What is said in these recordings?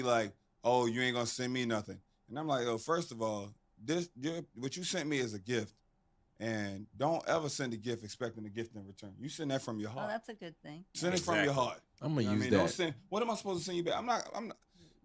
like, oh, you ain't gonna send me nothing. And I'm like, oh, first of all, what you sent me is a gift. And don't ever send a gift expecting a gift in return. You send that from your Oh, heart. that's a good thing. Send it from your heart. I'm gonna You know use what I mean? that. Don't send. What am I supposed to send you back? I'm not.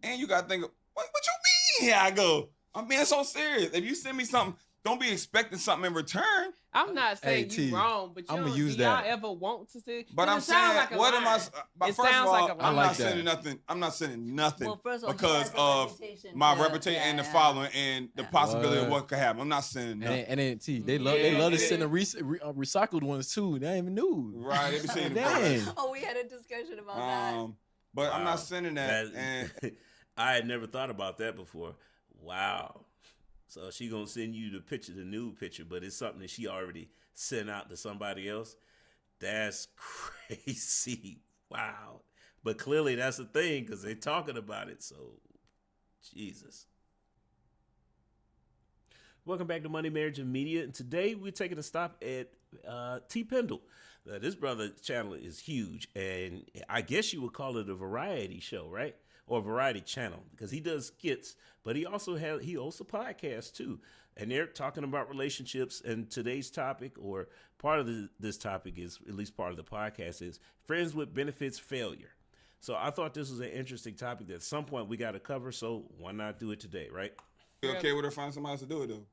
And you gotta think, what you mean? Here I go. I'm being so serious. If you send me something, don't be expecting something in return. I'm not saying T, you wrong, but I'ma do use y'all that. ever want to see? But I'm saying, like what am I? But It first of sounds all, like a lie. I'm like not that. sending nothing. I'm not sending nothing Well, first of all, he because has a of reputation. my Yeah, reputation and the yeah. following and the possibility of What? what could happen. I'm not sending And nothing. then T, they love to send the recycled ones too. They ain't even new. Right? They be saying Dang. Oh, we had a discussion about that. But I'm not sending that. And I had never thought about that before. Wow. So she gonna send you the picture, the nude picture, but it's something that she already sent out to somebody else. That's crazy. Wow. But clearly that's the thing because they're talking about it. So, Jesus. Welcome back to Money, Marriage, and Media. And today we're taking a stop at T. Pendle. This brother's channel is huge, and I guess you would call it a variety show, right? Or a variety channel, because he does skits, but he also hosts a podcast too. And they're talking about relationships. And today's topic, or part of this topic is, at least part of the podcast, is friends with benefits failure. So I thought this was an interesting topic that at some point we got to cover. So why not do it today, right? you okay with her finding somebody else to do it though?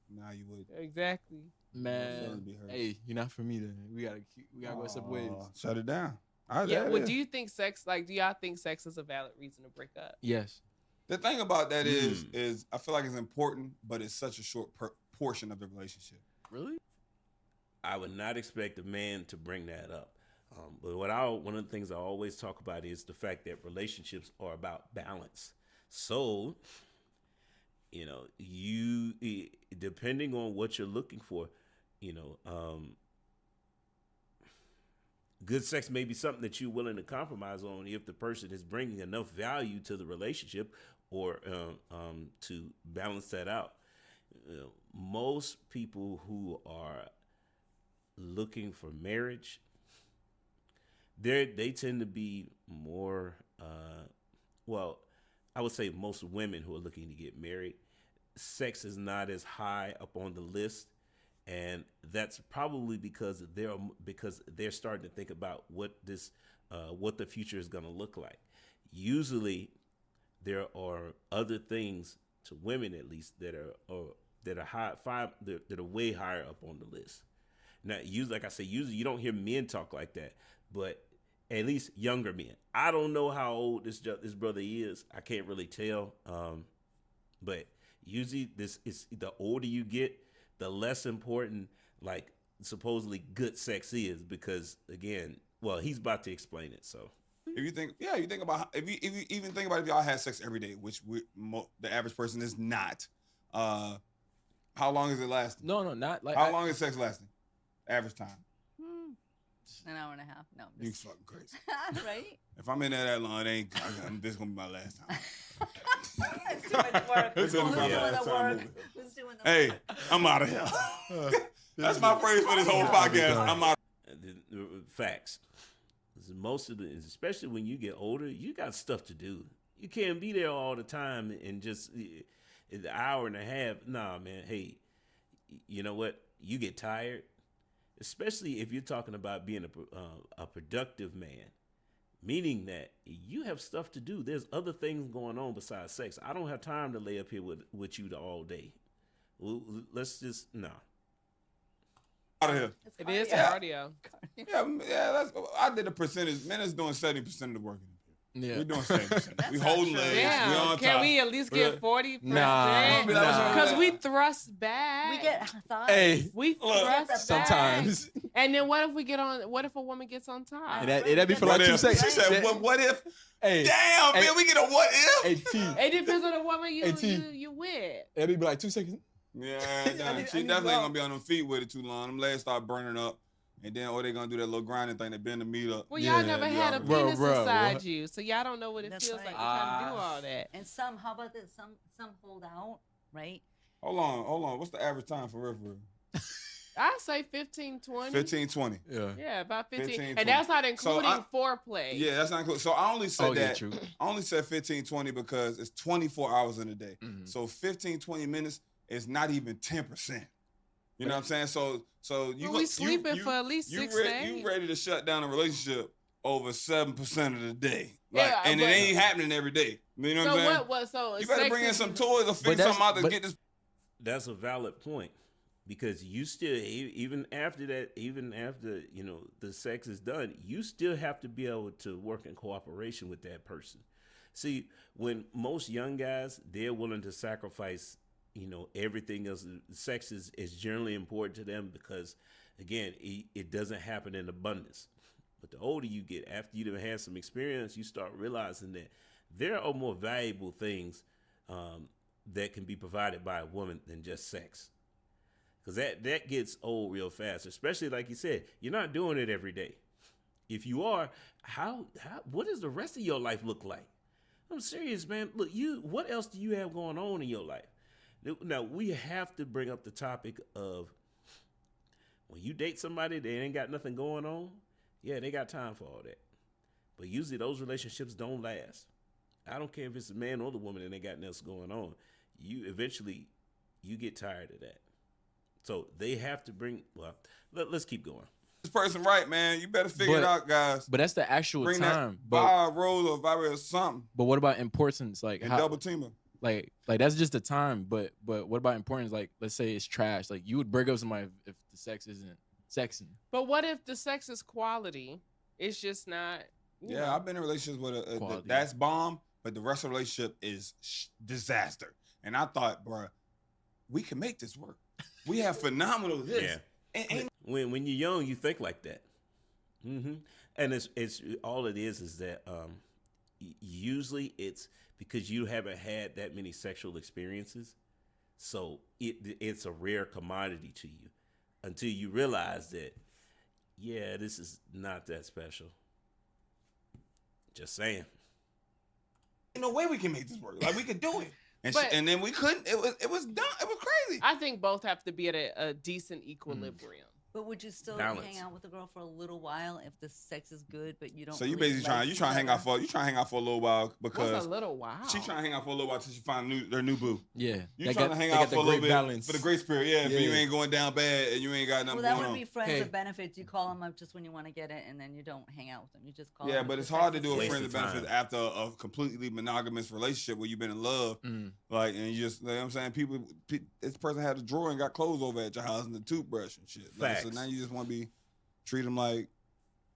Nah, you would. Exactly. Man, hey, you're not for me then. We gotta go separate ways. Shut it down. Well, do you think do y'all think sex is a valid reason to break up? Yes. The thing about that is I feel like it's important, but it's such a short portion of the relationship. Really? I would not expect a man to bring that up. But one of the things I always talk about is the fact that relationships are about balance. So, you know, depending on what you're looking for, you know, good sex may be something that you're willing to compromise on if the person is bringing enough value to the relationship or to balance that out. Most people who are looking for marriage, they tend to be more, I would say most women who are looking to get married, sex is not as high up on the list. And that's probably because they're starting to think about what the future is going to look like. Usually, there are other things to women, at least, that are way higher up on the list. Now, like I say, usually you don't hear men talk like that, but at least younger men. I don't know how old this brother is. I can't really tell. But usually, this is the older you get, the less important, like, supposedly good sex is, because again, well, he's about to explain it. So, if you think about if you even think about if y'all had sex every day, which the average person is not, how long is it lasting? No, not like. How long is sex lasting? Average time. An hour and a half. No, you fucking crazy. Right? If I'm in there that long, this gonna be my last time. Who's doing the work? Who's doing the work? Who's doing the Hey, work? I'm out of here. That's my phrase for this whole podcast. I'm out. Facts. Most of especially when you get older, you got stuff to do. You can't be there all the time and just an hour and a half. Nah, man. Hey, you know what? You get tired, especially if you're talking about being a productive man, meaning that you have stuff to do. There's other things going on besides sex. I don't have time to lay up here with you all day. Let's just Out of here. It is cardio. Yeah. I did a percentage. Men is doing 70% of the work. Yeah. We're doing 70%. We holding legs. Damn. We on Can top. we at least get 40%? Nah. Because we thrust back. We get thighs. Hey, We thrust sometimes. back. And then what if a woman gets on top? And that'd be for like 2 seconds. She said, what if? Hey, Damn, man, we get a what if? Hey, T. It depends on the woman T. you with. That'd be like 2 seconds. Yeah, nah, she definitely ain't gonna be on them feet with it too long. Them legs start burning up. And then, they gonna do that little grinding thing, they bend the meat up. Well, y'all never had a penis bro, inside you, so y'all don't know what it feels like to try to do all that. And how about this? Some hold out, right? Hold on. What's the average time for real? I say 15, 20. 15, 20. Yeah. Yeah, about 15. 15, And 20. that's not including I- foreplay. Yeah, that's not included. So I only said Okay, that. true. I only said 15, 20 because it's 24 hours in a day. Mhm. So 15, 20 minutes is not even 10%. You know what I'm saying? So you Well, we sleeping for at least 6 days. You ready to shut down a relationship over 7% of the day. Like, Yeah, and it but- ain't happening every day. You know what I'm So saying? what? So You better sex bring in is- some toys or figure that's- something out to but- get this. That's a valid point, because you still, even after that, even after the sex is done, you still have to be able to work in cooperation with that person. See, when most young guys, they're willing to sacrifice everything else. Sex is generally important to them because, again, it doesn't happen in abundance. But the older you get, after you've had some experience, you start realizing that there are more valuable things that can be provided by a woman than just sex. Because that gets old real fast, especially like you said, you're not doing it every day. If you are, what does the rest of your life look like? I'm serious, man. Look, what else do you have going on in your life? Now, we have to bring up the topic of when you date somebody, they ain't got nothing going on. Yeah, they got time for all that. But usually those relationships don't last. I don't care if it's a man or the woman and they got nothing going on. Eventually you get tired of that. So they have to let's keep going. This person right, man. You better figure it out, guys. But that's the actual Bring time. that But buy a rose or vibrate or something but what about importance? Like and how, double team them. like that's just the time. But what about importance? Like let's say it's trash. Like you would break up with somebody if the sex isn't sexing. But what if the sex is quality? It's just not. Yeah, know. I've been in relationships with Quality. that's bomb, but the rest of the relationship is disaster. And I thought, bro, we can make this work. We have phenomenal this. Yeah. And When you're young, you think like that. Mm-hmm. And it's all it is that usually it's because you haven't had that many sexual experiences, so it's a rare commodity to you until you realize that, yeah, this is not that special. Just saying. ain't no way we can make this work. Like we could do it. And, But- and then we couldn't. It was done. It was crazy. I think both have to be at a decent equilibrium. But would you still Balance. hang out with the girl for a little while if the sex is good, but you don't? So you really basically like trying to hang out each for a little while because What's a little while? she trying to hang out for a little while till she find their new boo. Yeah. You They trying got- to hang they out got for the a little great bit balance. for the grace period. Yeah, for you Yeah. ain't going down bad and you ain't got Well, nothing that going would on. be friends Hey. with benefits. You call them up just when you want to get it, and then you don't hang out with them. You just call. Yeah, them but if it's the hard sex to is do a good. Waste friends of with benefits time. after a completely monogamous relationship where you've been in love. Mm. Like, and you just, you know what I'm saying? This person had a drawer and got clothes over at your house and the toothbrush and shit. Like, so Facts. now you just want to treat them like,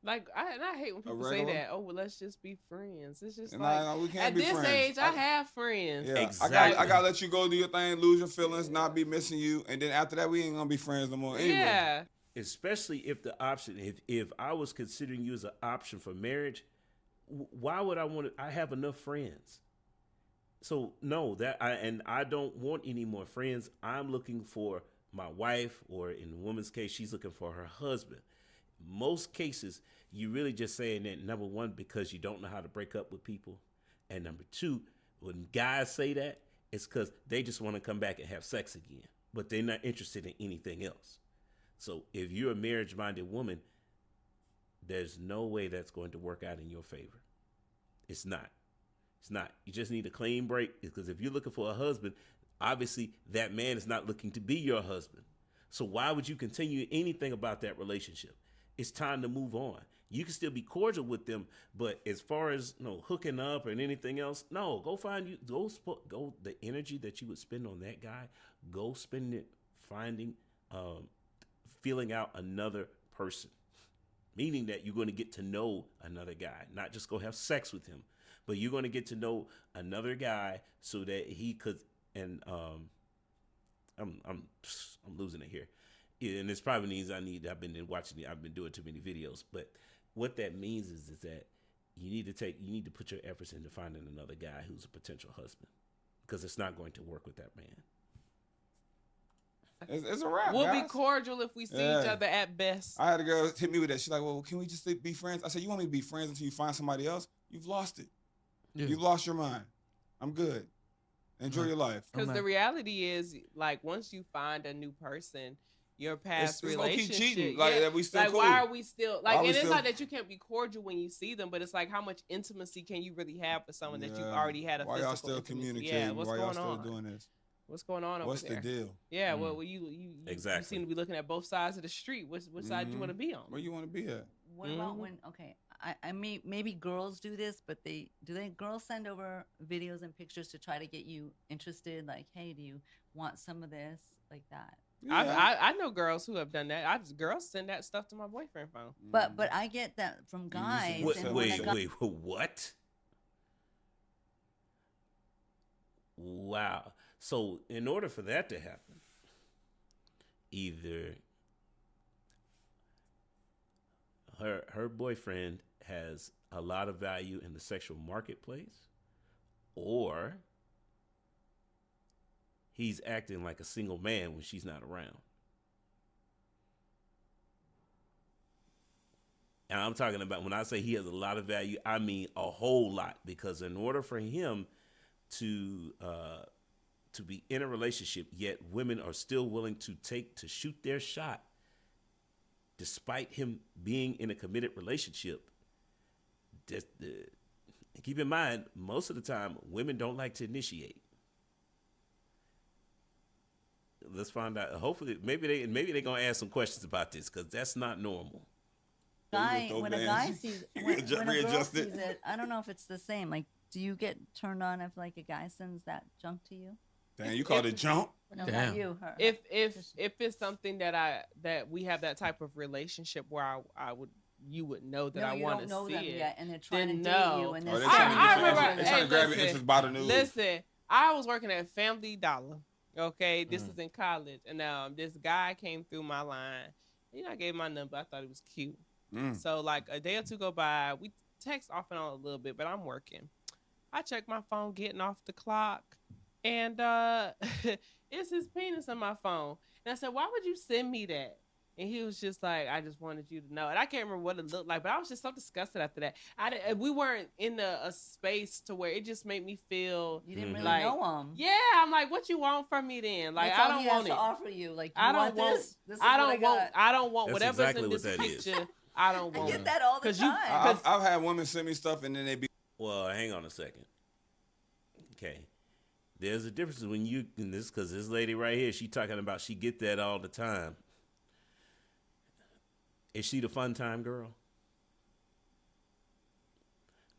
Like I hate when people say regular? that. Oh, well, let's just be friends. It's just and like we can't at be this friends. age, I have friends. Yeah, Exactly. I gotta let you go do your thing, lose your feelings, not be missing you, and then after that, we ain't gonna be friends no more. Anyway. Yeah. Especially if the option, if I was considering you as an option for marriage, why would I want to? I have enough friends. So no, I don't want any more friends. I'm looking for my wife, or in the woman's case, she's looking for her husband. Most cases, you really just saying that, number one, because you don't know how to break up with people, and number two, when guys say that, it's because they just want to come back and have sex again, but they're not interested in anything else. So if you're a marriage-minded woman, there's no way that's going to work out in your favor. It's not. It's not. You just need a clean break, because if you're looking for a husband, obviously that man is not looking to be your husband. So why would you continue anything about that relationship? It's time to move on. You can still be cordial with them, but as far as hooking up and anything else, no. Go find you. Go the energy that you would spend on that guy. Go spend it feeling out another person, meaning that you're going to get to know another guy, not just go have sex with him, but you're going to get to know another guy so that he could. And I'm losing it here. Yeah, and it's probably means I've been doing too many videos, but what that means is that you need to put your efforts into finding another guy who's a potential husband, because it's not going to work with that man. It's a wrap. We'll be guys. cordial if we see each Yeah. other at best. I had a girl hit me with that. She's like, "Well, can we just be friends?" I said, "You want me to be friends until you find somebody else? You've lost it. Yeah. You've lost your mind. I'm good. Enjoy Right. your life." Because I'm the not- reality is, like, once you find a new person, your past It's low-key relationship. cheating. Like, that we still like cool. why are we still like? Why we And it's still- not that you can't be cordial when you see them, but it's like how much intimacy can you really have with someone that you've Yeah. already had a Why physical y'all still intimacy? communicating? Yeah, what's Why y'all going still on? doing this? What's going on What's over the there? deal? Yeah, Mm. well, you Exactly. seem to be looking at both sides of the street. Which side do you want to be on? Where you want to be at? What about when? Okay, maybe girls do this, but girls send over videos and pictures to try to get you interested? Like, hey, do you want some of this? Like that. Yeah. I know girls who have done that. Girls send that stuff to my boyfriend phone. But I get that from guys. Wait, and when a guy- Wait, what? Wow. So in order for that to happen, either her boyfriend has a lot of value in the sexual marketplace, or he's acting like a single man when she's not around. And I'm talking about, when I say he has a lot of value, I mean a whole lot, because in order for him to be in a relationship, yet women are still willing to shoot their shot, despite him being in a committed relationship. Keep in mind, most of the time, women don't like to initiate. Let's find out. Hopefully, maybe they're gonna ask some questions about this, because that's not normal. when a guy sees when a girl readjust sees it. it, I don't know if it's the same. Like, do you get turned on if like a guy sends that junk to you? Damn, you called it jump? No, Damn. not you. Her. If it's something that we have that type of relationship where you would know that no, I you want don't to know see them it. yet, and they're trying then to date no. you, and Oh, they're they I trying to get your remember- interest. They trying to grab your listen, interest by the news. Listen, I was working at Family Dollar. Okay, this Mm. is in college, and this guy came through my line. I gave him my number. I thought he was cute. Mm. So like a day or two go by, we text off and on a little bit, but I'm working. I check my phone, getting off the clock, and it's his penis on my phone. And I said, "Why would you send me that?" And he was just like, "I just wanted you to know." And I can't remember what it looked like, but I was just so disgusted after that. We weren't in a space to where it just made me feel. you didn't really Like, know him. Yeah, I'm like, what you want from me then? Like, That's I all don't he has want to it. offer you. Like, you I don't want want. this. This is I what don't got. want. I don't want That's whatever's exactly in what this that is. picture. I don't I want get it. that all the 'Cause you- time. I've had women send me stuff and then they be Well, hang on a second. Okay. There's a difference when you in this, because this lady right here, she talking about she get that all the time. Is she the fun time girl?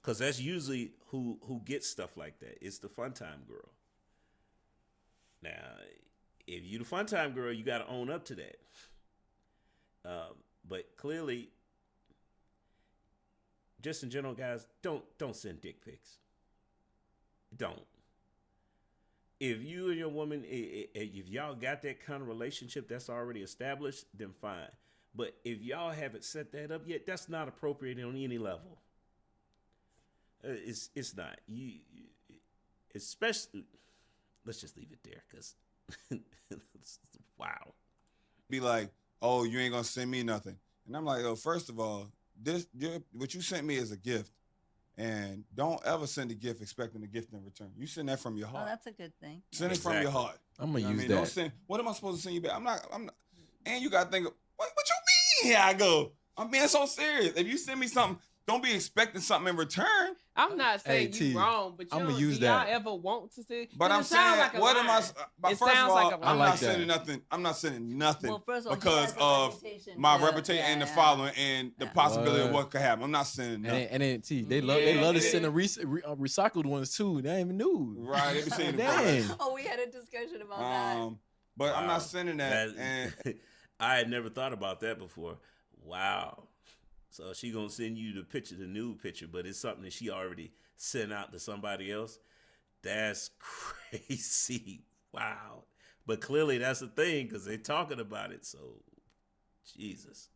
Because that's usually who gets stuff like that. It's the fun time girl. Now, if you the fun time girl, you got to own up to that. But clearly, just in general, guys, don't send dick pics. Don't. If you and your woman, if y'all got that kind of relationship that's already established, then fine. But if y'all haven't set that up yet, that's not appropriate on any level. It's not. You especially. Let's just leave it there, because wow. be like, "Oh, you ain't gonna send me nothing," and I'm like, "Oh, first of all, what you sent me is a gift, and don't ever send a gift expecting a gift in return. You send that from your Oh, heart. that's a good thing. Send it from your Exactly. heart. I'm gonna You know what use I mean? Don't that. send. What am I supposed to send you back? I'm not. And you gotta think of what you mean? Here I go. I'm being so serious. If you send me something, don't be expecting something in return. I'm not saying Hey, you T, wbut you I'ma don't, use do y'all that. ever want to see? But 'Cause I'm it sounds saying, like a what am I? lie. But It first of sounds all, like a lie. I'm I like not sending that. nothing. I'm not sending nothing Well, first of all, he because has a of reputation my to- reputation and the yeah. following and the Yeah. possibility of What? what could happen. I'm not sending nothing. And then T, they Yeah, love to yeah. send the recycled ones too. They ain't even new. Right? They be saying Dang. Oh, we had a discussion about that. But I'm Wow. not sending that. And I had never thought about that before. Wow. So she gonna send you the picture, the nude picture, but it's something that she already sent out to somebody else. That's crazy. Wow. But clearly that's the thing, because they're talking about it. So, Jesus.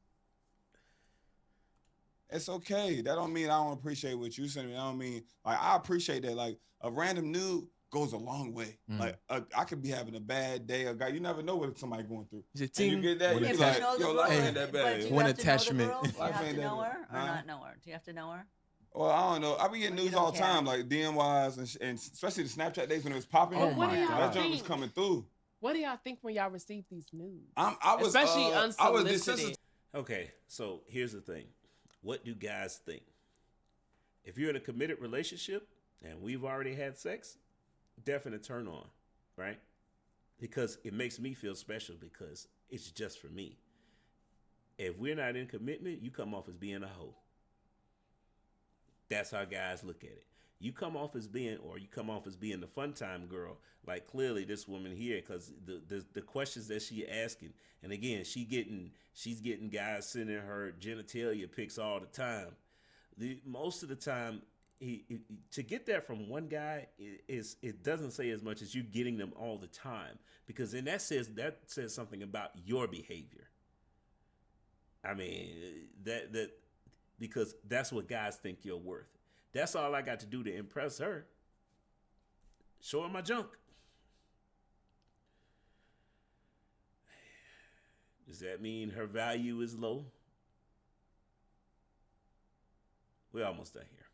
it's okay. That don't mean I don't appreciate what you send me. I don't mean like I appreciate that. Like a random nude goes a long way. Mm. Like I could be having a bad day. A guy, you never know what somebody going through. Is it And you ting? get that, One you If be attach- you like, know the yo, girl, life ain't that but bad. do you One have to know the attachment. girl? Do you Life have ain't to that know good. her or Huh? not know her? Do you have to know her? Well, I don't know. I be getting Well, you news all don't the time, care. like DM wise, and especially the Snapchat days when it was popping. Oh What my do y'all That God. junk was think? coming through. What do y'all think when y'all receive these nudes? I was Especially I was unsolicited. desensitized. Okay, so here's the thing. What do guys think? If you're in a committed relationship and we've already had sex, definite turn on, right? Because it makes me feel special because it's just for me. If we're not in commitment, you come off as being a hoe. That's how guys look at it. You come off as being the fun time girl. Like clearly this woman here, because the questions that she asking, and again, she's getting guys sending her genitalia pics all the time. Most of the time, to get that from one guy it doesn't say as much as you getting them all the time, because then that says something about your behavior. I mean that because that's what guys think you're worth. That's all I got to do to impress her. Show her my junk. Does that mean her value is low? We're almost done here.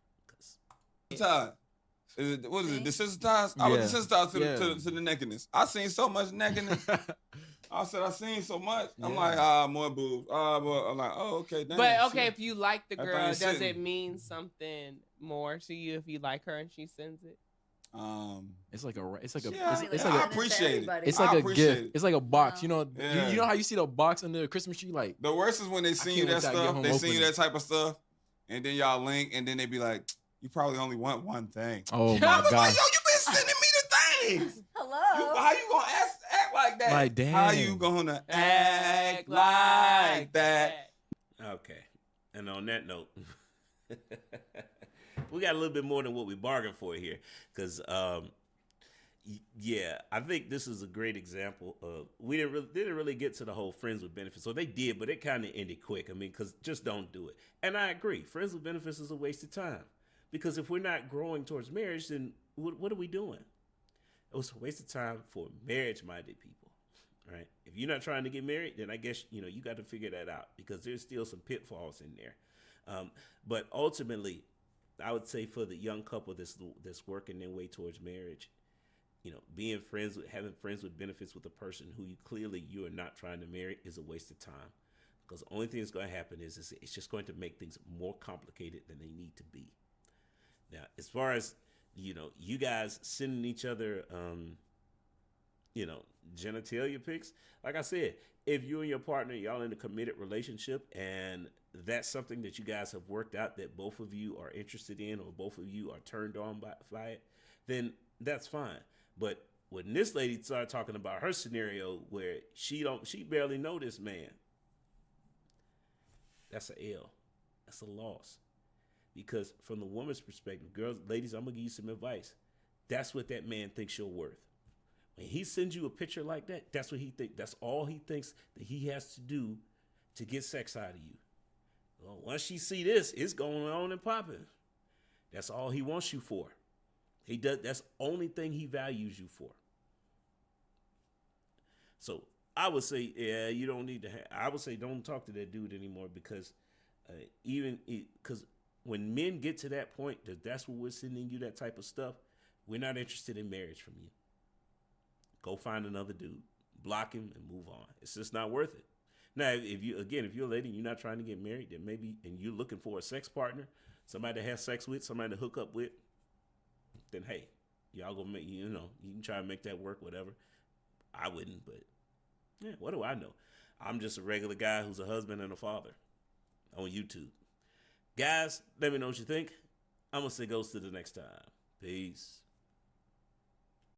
What is it? Desensitized? I was Yeah. desensitized Yeah. to the nakedness. I seen so much nakedness. I seen so much. I'm Yeah. like, more boobs. Well, I'm like, oh, okay. Damn, But okay, shit. if you like the That girl, thing does sitting. it mean something more to you if you like her and she sends it? It's like a yeah, it's like I a appreciate it. it's I like a appreciate gift. it. It's like a box. No. You know how you see the box under the Christmas tree, like The worst is when they send you can't that wait till I get stuff. home They send you opening. that type of stuff, and then y'all link, and then they be like, you probably only want one thing. oh I my was like, god, yo, you been sending me the things. Hello. How you gonna act like that? Like, damn. How you gonna act like that? Okay. And on that note, we got a little bit more than what we bargained for here. Because, yeah, I think this is a great example of, we didn't really get to the whole friends with benefits. So they did, but it kind of ended quick. I mean, because just don't do it. And I agree. Friends with benefits is a waste of time. Because if we're not growing towards marriage, then what are we doing? It was a waste of time for marriage-minded people, right? If you're not trying to get married, then I guess, you got to figure that out, because there's still some pitfalls in there. But ultimately, I would say for the young couple that's working their way towards marriage, having friends with benefits with a person who you are not trying to marry is a waste of time. Because the only thing that's going to happen is it's just going to make things more complicated than they need to be. Now, as far as, you guys sending each other, genitalia pics, like I said, if you and your partner, y'all in a committed relationship, and that's something that you guys have worked out that both of you are interested in, or both of you are turned on by it, then that's fine. But when this lady started talking about her scenario where she barely know this man, that's an L. That's a loss. Because from the woman's perspective, ladies, I'm gonna give you some advice. That's what that man thinks you're worth. When he sends you a picture like that, that's what he thinks. That's all he thinks that he has to do to get sex out of you. Well, once she see this, it's going on and popping. That's all he wants you for. That's the only thing he values you for. So I would say, yeah, you don't need to. I would say don't talk to that dude anymore, because because when men get to that point, that's what we're sending you that type of stuff, we're not interested in marriage from you. Go find another dude, block him, and move on. It's just not worth it. Now, if you're a lady and you're not trying to get married, then maybe, and you're looking for a sex partner, somebody to have sex with, somebody to hook up with, then hey, y'all gonna make, you can try and make that work, whatever. I wouldn't, but yeah, what do I know? I'm just a regular guy who's a husband and a father on YouTube. Guys, let me know what you think. I'm gonna say goes to the next time. Peace.